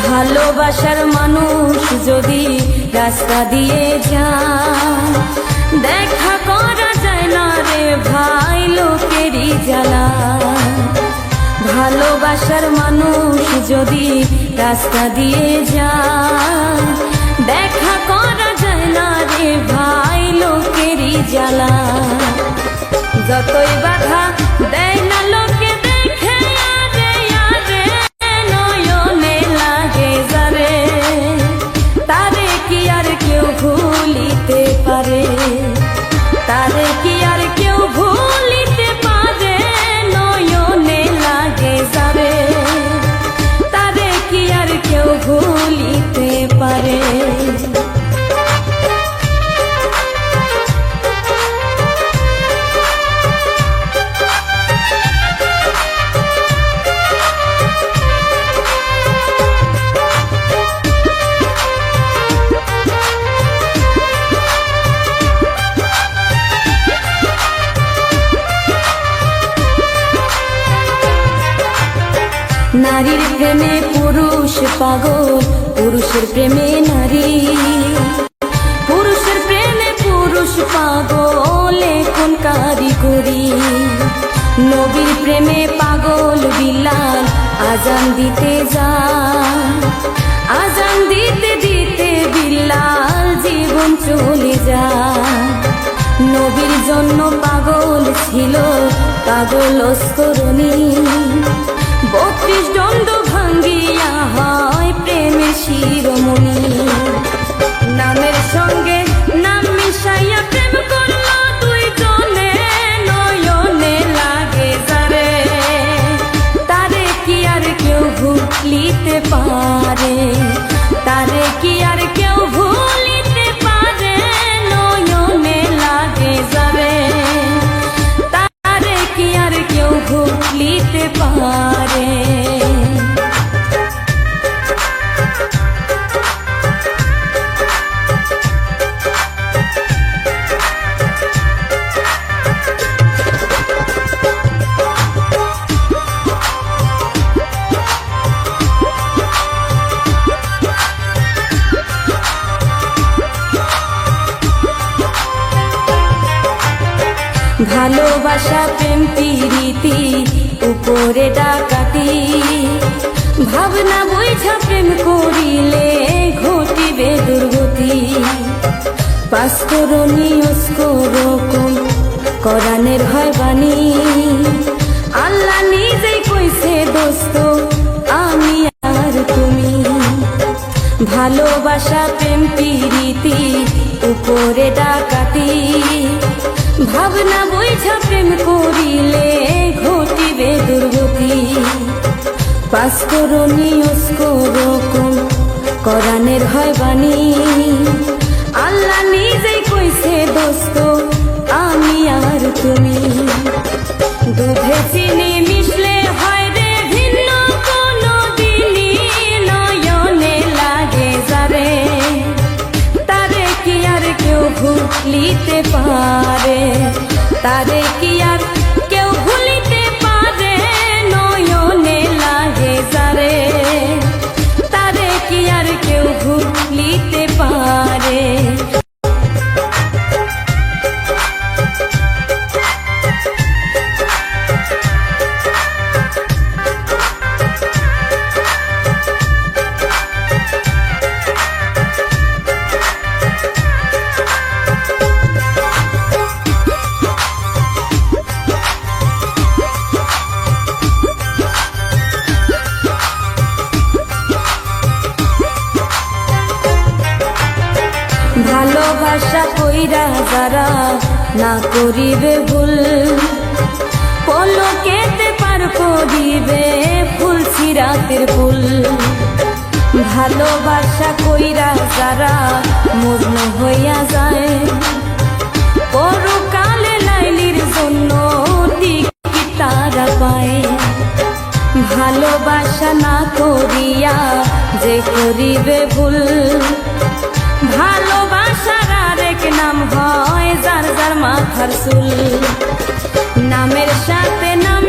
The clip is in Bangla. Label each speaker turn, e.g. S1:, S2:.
S1: ভালোবাসার মানুষ যদি রাস্তা দিয়ে যায়, দেখা করা যায় না রে ভাই লোকেরই জ্বালা। ভালোবাসার মানুষ যদি রাস্তা দিয়ে যায়, দেখা করা যায় না রে ভাই লোকেরই জ্বালা। যতই বাধা দেয় না লোকে দেখে আরে আরে নয়নে লাগে যারে, তারে কি আর কেউ ভুলিতে পারে, তারে কি আর কেউ ভুলিতে পারে, নয়নে লাগে যারে, তারে কি আর কেউ ভুলিতে পারে। নারীর প্রেমে পুরুষ পাগল, পুরুষের প্রেমে নারী, পুরুষের প্রেমে পুরুষ পাগল, এখন কারিগরি। নবীর প্রেমে পাগল বিলাল, আজান দিতে যায়, আজান দিতে দিতে বিলাল জীবন চলে যায়। নবীর জন্য পাগল ছিল পাগল অস্করণী, 32 দণ্ড ভাঙ্গিয়া হয় প্রেমের শিরোমণি। নামের সঙ্গে নাম মিশাইয়া প্রেম করল দুই জনে, নয়নে লাগে যারে, তারে কি আর কেউ ভুলিতে পারে, তারে কি আর কেউ ভুলিতে পারে, নয়নে লাগে যারে, তারে কি আর কেউ ভুলিতে পারে। ভালোবাসা প্রেম প্রীতি উপরে ডাকাতি, ভাবনা বুঝা প্রেম করিলে ঘটিবে দুর্গতি। পাঁচকরণী অস্করকম কোরআনের হয় বাণী, আল্লাহ নিজেই কইছে দোস্ত আমি আর তুমি। ভালোবাসা প্রেম প্রীতি উপরে ডাকাতি, ভাবনা বুঝা প্রেম করিলে ঘটিবে দুর্গতি। পাঁচকরণী অস্করকম কোরআনের হয় বাণী, আল্লাহ নিজেই কইছে দোস্ত আমি আর তুমি। দুধে চিনি মিশলে হয় রে ভিন্ন কোনো দিনই, নয়নে লাগে যারে, তারে কি আর কেউ ভুলিতে পারে, তারে কি আর কেউ ভুলিতে পারে, নয়নে লাগে যারে, তারে কি আর কেউ ভুলিতে পারে। ভালোবাসা কইরা যারা না করিবে ভুল, পলকেতে পার করিবে ফুল সিরাতের ফুল। ভালোবাসা কইরা যারা মগ্ন হইয়া যায়, পরকালে লাইলির জন্য টিকিট তারা পায়। ভালোবাসা না করিয়া যে করিবে ভুল, ভালোবাসার আরেক নাম হয় যার যার মাথার চুল। নামের সাথে নাম